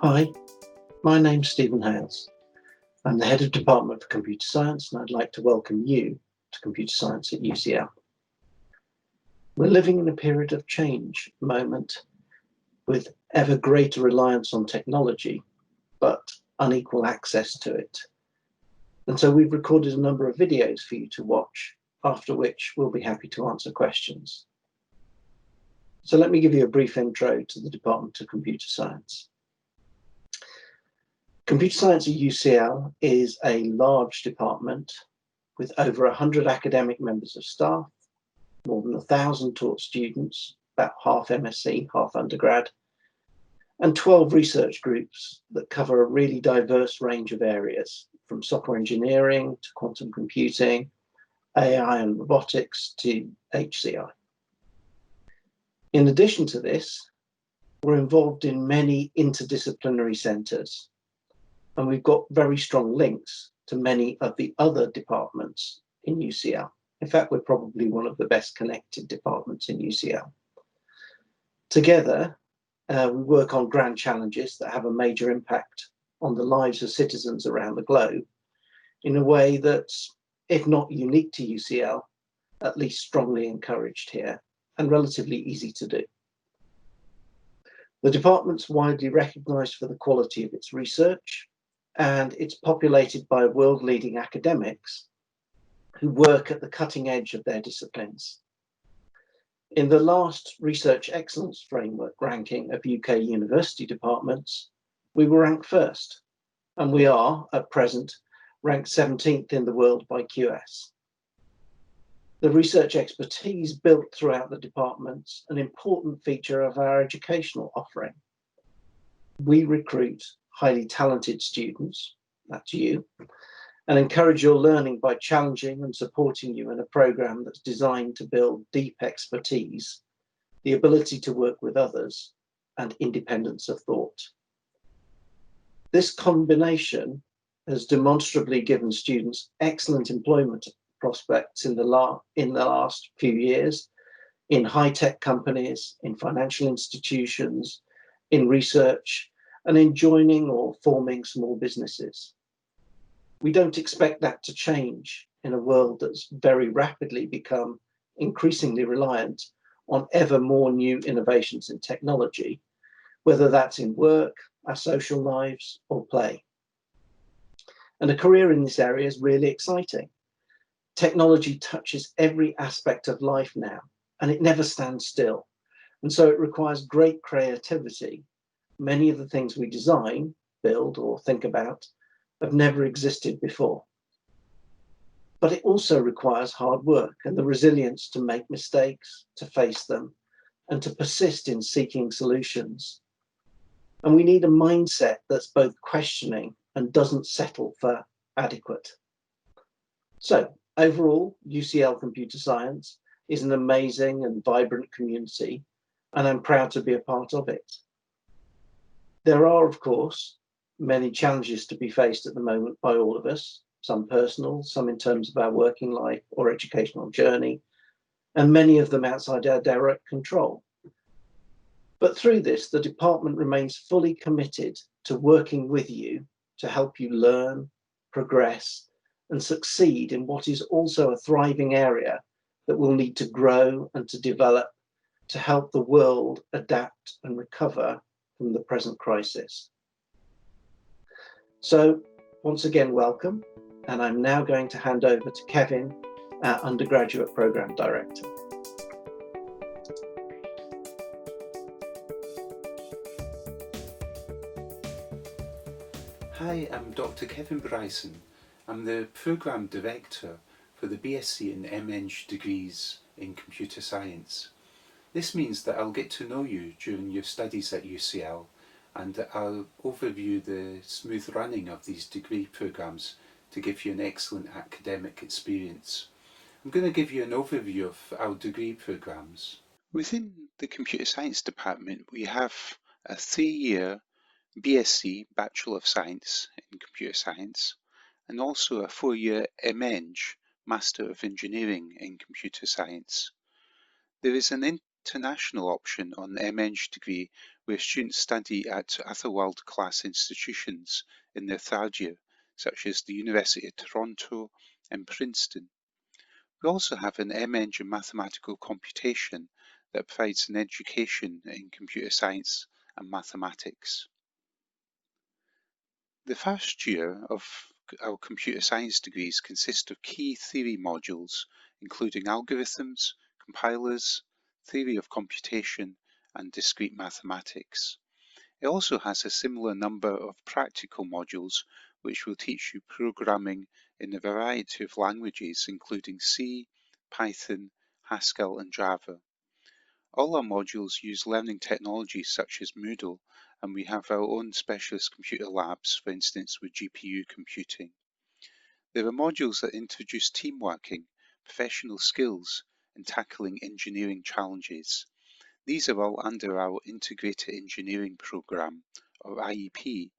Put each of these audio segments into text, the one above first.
Hi, my name's Stephen Hales. I'm the Head of Department for Computer Science, and I'd like to welcome you to Computer Science at UCL. We're living in a period of change moment with ever greater reliance on technology, but unequal access to it. And so we've recorded a number of videos for you to watch, after which we'll be happy to answer questions. So let me give you a brief intro to the Department of Computer Science. Computer Science at UCL is a large department with over 100 academic members of staff, more than 1,000 taught students, about half MSc, half undergrad, and 12 research groups that cover a really diverse range of areas, from software engineering to quantum computing, AI and robotics to HCI. In addition to this, we're involved in many interdisciplinary centres, and we've got very strong links to many of the other departments in UCL. In fact, we're probably one of the best connected departments in UCL. Together, we work on grand challenges that have a major impact on the lives of citizens around the globe in a way that's, if not unique to UCL, at least strongly encouraged here and relatively easy to do. The department's widely recognised for the quality of its research, and it's populated by world-leading academics who work at the cutting edge of their disciplines. In the last Research Excellence Framework ranking of UK university departments, we were ranked first, and we are, at present, ranked 17th in the world by QS. The research expertise built throughout the department's an important feature of our educational offering. We recruit highly talented students, that's you, and encourage your learning by challenging and supporting you in a program that's designed to build deep expertise, the ability to work with others, and independence of thought. This combination has demonstrably given students excellent employment prospects in the last few years in high-tech companies, in financial institutions, in research, and in joining or forming small businesses. We don't expect that to change in a world that's very rapidly become increasingly reliant on ever more new innovations in technology, whether that's in work, our social lives, or play. And a career in this area is really exciting. Technology touches every aspect of life now, and it never stands still. And so it requires great creativity. Many of the things we design, build, or think about have never existed before. But it also requires hard work and the resilience to make mistakes, to face them, and to persist in seeking solutions. And we need a mindset that's both questioning and doesn't settle for adequate. So overall, UCL Computer Science is an amazing and vibrant community, and I'm proud to be a part of it. There are, of course, many challenges to be faced at the moment by all of us, some personal, some in terms of our working life or educational journey, and many of them outside our direct control. But through this, the department remains fully committed to working with you to help you learn, progress, and succeed in what is also a thriving area that will need to grow and to develop to help the world adapt and recover from the present crisis. So once again, welcome. And I'm now going to hand over to Kevin, our Undergraduate Programme Director. Hi, I'm Dr. Kevin Bryson. I'm the Programme Director for the BSc and MEng degrees in Computer Science. This means that I'll get to know you during your studies at UCL, and I'll overview the smooth running of these degree programmes to give you an excellent academic experience. I'm going to give you an overview of our degree programmes. Within the Computer Science department, we have a 3-year BSc, Bachelor of Science in Computer Science, and also a 4-year MEng, Master of Engineering in Computer Science. There is an international option on the MEng degree where students study at other world-class institutions in their third year, such as the University of Toronto and Princeton. We also have an MEng in mathematical computation that provides an education in computer science and mathematics. The first year of our computer science degrees consist of key theory modules, including algorithms, compilers, theory of computation, and discrete mathematics. It also has a similar number of practical modules which will teach you programming in a variety of languages, including C, Python, Haskell, and Java. All our modules use learning technologies such as Moodle, and we have our own specialist computer labs, for instance with GPU computing. There are modules that introduce team working, professional skills, and tackling engineering challenges. These are all under our Integrated Engineering Programme, or IEP,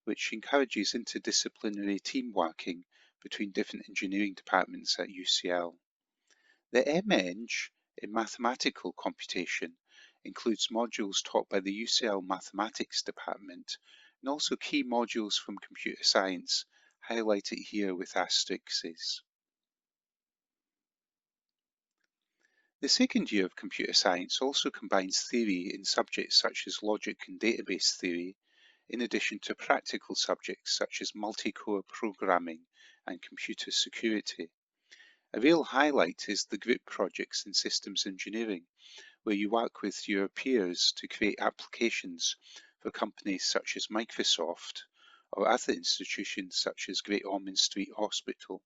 which encourages interdisciplinary team working between different engineering departments at UCL. The MEng in mathematical computation includes modules taught by the UCL Mathematics Department and also key modules from computer science, highlighted here with asterisks. The second year of computer science also combines theory in subjects such as logic and database theory, in addition to practical subjects such as multi-core programming and computer security. A real highlight is the group projects in systems engineering, where you work with your peers to create applications for companies such as Microsoft or other institutions such as Great Ormond Street Hospital.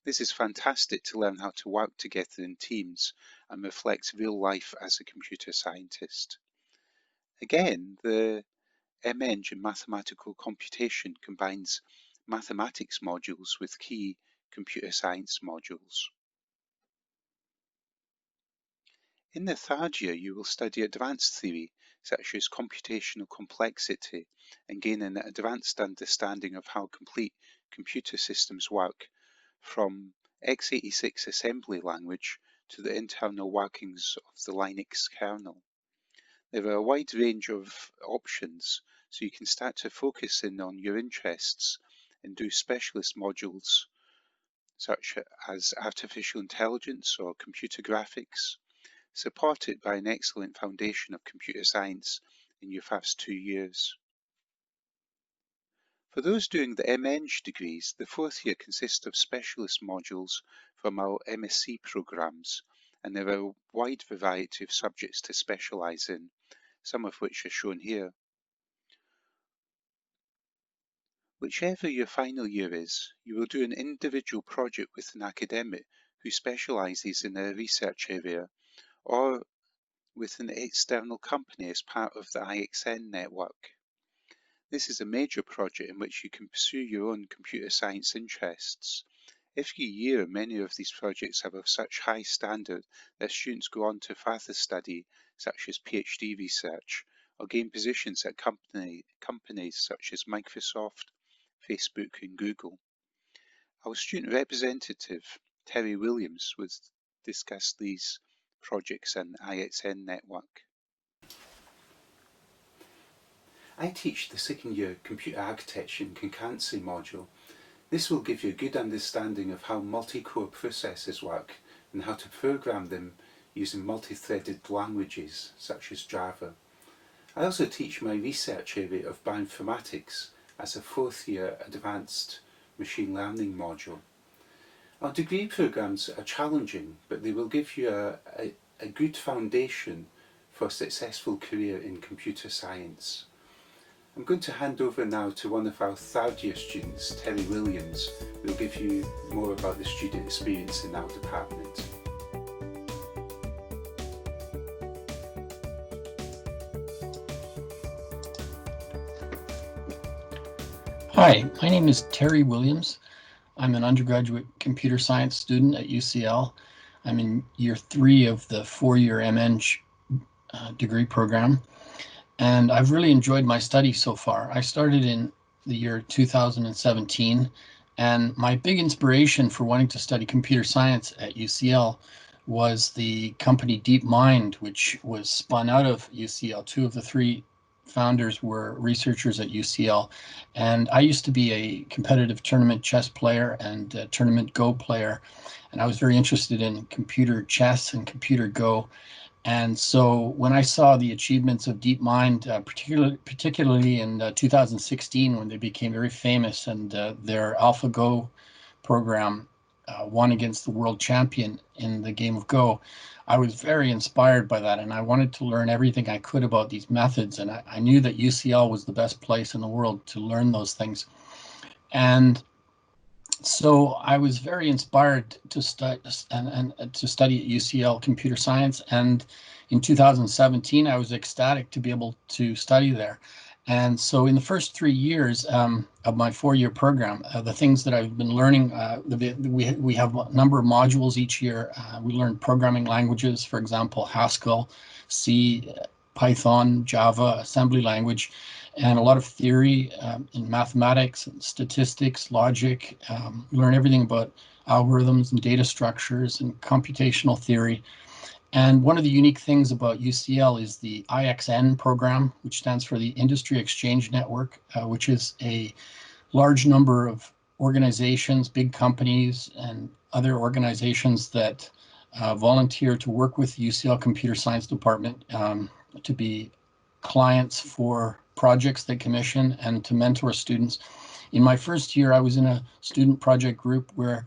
This is fantastic to learn how to work together in teams and reflect real life as a computer scientist. Again, the MEng in mathematical computation combines mathematics modules with key computer science modules. In the third year, you will study advanced theory, such as computational complexity, and gain an advanced understanding of how complete computer systems work, from x86 assembly language to the internal workings of the Linux kernel. There are a wide range of options, so you can start to focus in on your interests and do specialist modules such as artificial intelligence or computer graphics, supported by an excellent foundation of computer science in your first 2 years. For those doing the MEng degrees, the fourth year consists of specialist modules from our MSc programs, and there are a wide variety of subjects to specialise in, some of which are shown here. Whichever your final year is, you will do an individual project with an academic who specialises in a research area, or with an external company as part of the IXN network. This is a major project in which you can pursue your own computer science interests. Every year, many of these projects are of such high standard that students go on to further study, such as PhD research, or gain positions at companies such as Microsoft, Facebook, and Google. Our student representative, Terry Williams, will discuss these projects and IXN network. I teach the second year Computer Architecture and Concurrency module. This will give you a good understanding of how multi-core processors work and how to program them using multi-threaded languages such as Java. I also teach my research area of bioinformatics as a fourth year advanced machine learning module. Our degree programs are challenging, but they will give you a good foundation for a successful career in computer science. I'm going to hand over now to one of our third year students, Terry Williams, who will give you more about the student experience in our department. Hi, my name is Terry Williams. I'm an undergraduate computer science student at UCL. I'm in year 3 of the 4-year MEng degree program, and I've really enjoyed my study so far. I started in the year 2017, and my big inspiration for wanting to study computer science at UCL was the company DeepMind, which was spun out of UCL. Two of the three founders were researchers at UCL. And I used to be a competitive tournament chess player and a tournament Go player. And I was very interested in computer chess and computer Go. And so when I saw the achievements of DeepMind, particularly in 2016, when they became very famous and their AlphaGo program won against the world champion in the game of Go, I was very inspired by that. And I wanted to learn everything I could about these methods. And I knew that UCL was the best place in the world to learn those things. And so I was very inspired to study and to study at UCL computer science. And in 2017, I was ecstatic to be able to study there. And so in the first 3 years of my 4-year program, the things that I've been learning, we have a number of modules each year. We learn programming languages, for example, Haskell, C, Python, Java, assembly language, and a lot of theory in mathematics and statistics, logic. We learn everything about algorithms and data structures and computational theory. And one of the unique things about UCL is the IXN program, which stands for the Industry Exchange Network, which is a large number of organizations, big companies, and other organizations that volunteer to work with the UCL Computer Science Department to be clients for projects they commission and to mentor students. In my first year, I was in a student project group where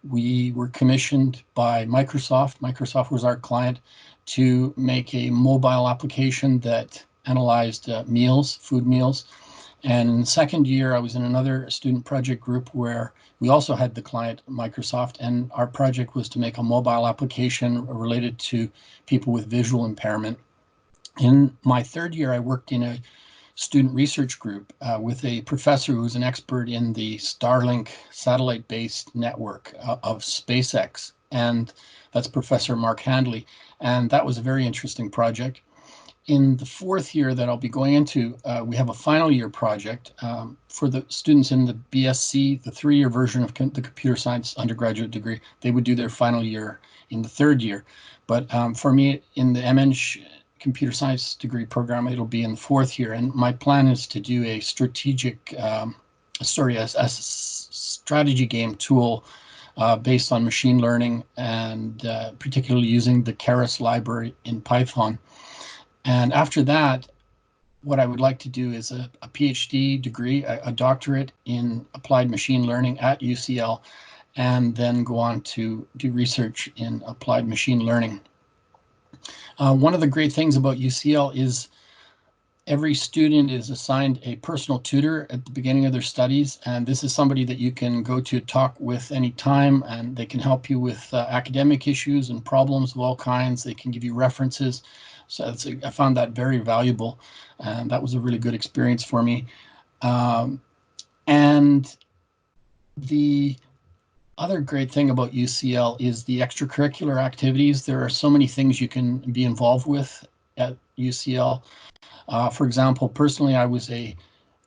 we were commissioned by Microsoft. Microsoft was our client to make a mobile application that analyzed meals, food meals. And in the second year, I was in another student project group where we also had the client Microsoft, and our project was to make a mobile application related to people with visual impairment. In my third year, I worked in a student research group with a professor who's an expert in the Starlink satellite-based network of SpaceX, and that's Professor Mark Handley, and that was a very interesting project. In the fourth year that I'll be going into, we have a final year project for the students in the BSc, the 3-year version of the computer science undergraduate degree. They would do their final year in the third year. But for me, in the MEng computer science degree program, it'll be in the fourth year. And my plan is to do a strategic, a strategy game tool based on machine learning and particularly using the Keras library in Python. And after that, what I would like to do is a PhD degree, a doctorate in applied machine learning at UCL, and then go on to do research in applied machine learning. One of the great things about UCL is every student is assigned a personal tutor at the beginning of their studies, and this is somebody that you can go to talk with anytime, and they can help you with academic issues and problems of all kinds. They can give you references. So I found that very valuable, and that was a really good experience for me. And the other great thing about UCL is the extracurricular activities. There are so many things you can be involved with at UCL. For example, personally, I was a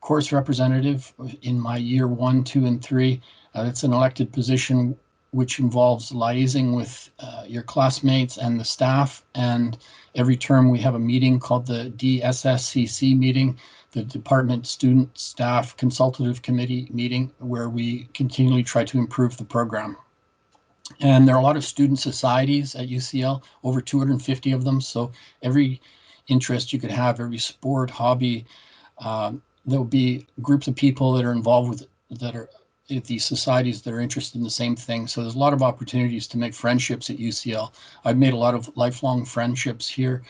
course representative in my year 1, 2, and 3. It's an elected position which involves liaising with your classmates and the staff. And every term we have a meeting called the DSSCC meeting, the Department Student Staff Consultative Committee meeting, where we continually try to improve the program. And there are a lot of student societies at UCL, over 250 of them. So every interest you could have, every sport, hobby, there'll be groups of people that are involved with that are these societies that are interested in the same thing. So there's a lot of opportunities to make friendships at UCL. I've made a lot of lifelong friendships here.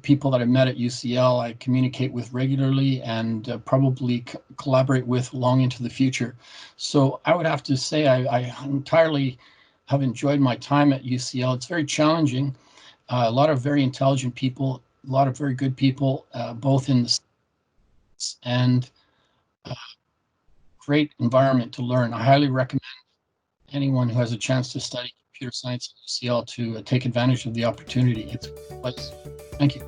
People that I met at UCL, I communicate with regularly and probably collaborate with long into the future. So I would have to say I entirely have enjoyed my time at UCL. It's very challenging. A lot of very intelligent people, a lot of very good people, both in the and great environment to learn. I highly recommend anyone who has a chance to study computer science at UCL to take advantage of the opportunity. It's a place. Thank you.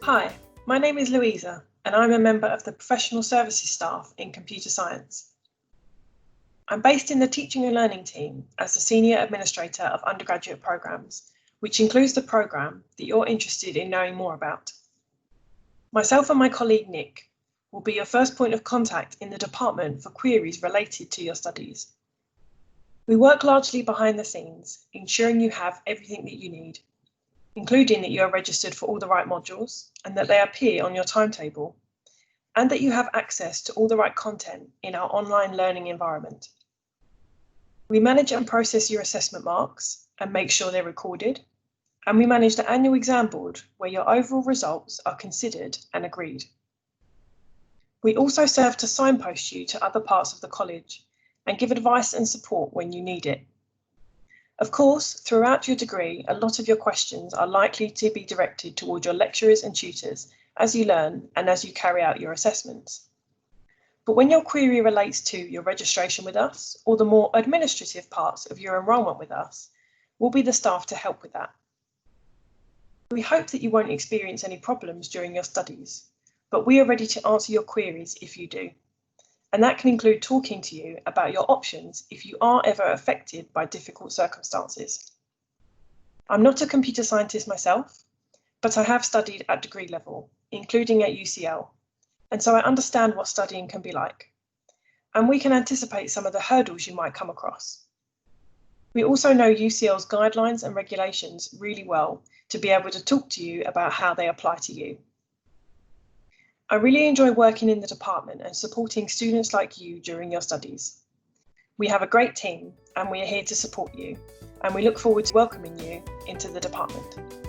Hi, my name is Louisa, and I'm a member of the Professional Services staff in Computer Science. I'm based in the Teaching and Learning team as the Senior Administrator of Undergraduate Programmes, which includes the programme that you're interested in knowing more about. Myself and my colleague Nick will be your first point of contact in the department for queries related to your studies. We work largely behind the scenes, ensuring you have everything that you need, including that you are registered for all the right modules and that they appear on your timetable, and that you have access to all the right content in our online learning environment. We manage and process your assessment marks and make sure they're recorded, and we manage the annual exam board where your overall results are considered and agreed. We also serve to signpost you to other parts of the college and give advice and support when you need it. Of course, throughout your degree, a lot of your questions are likely to be directed toward your lecturers and tutors as you learn and as you carry out your assessments. But when your query relates to your registration with us or the more administrative parts of your enrolment with us, we'll be the staff to help with that. We hope that you won't experience any problems during your studies, but we are ready to answer your queries if you do. And that can include talking to you about your options if you are ever affected by difficult circumstances. I'm not a computer scientist myself, but I have studied at degree level, including at UCL, and so I understand what studying can be like. And we can anticipate some of the hurdles you might come across. We also know UCL's guidelines and regulations really well to be able to talk to you about how they apply to you. I really enjoy working in the department and supporting students like you during your studies. We have a great team and we are here to support you, and we look forward to welcoming you into the department.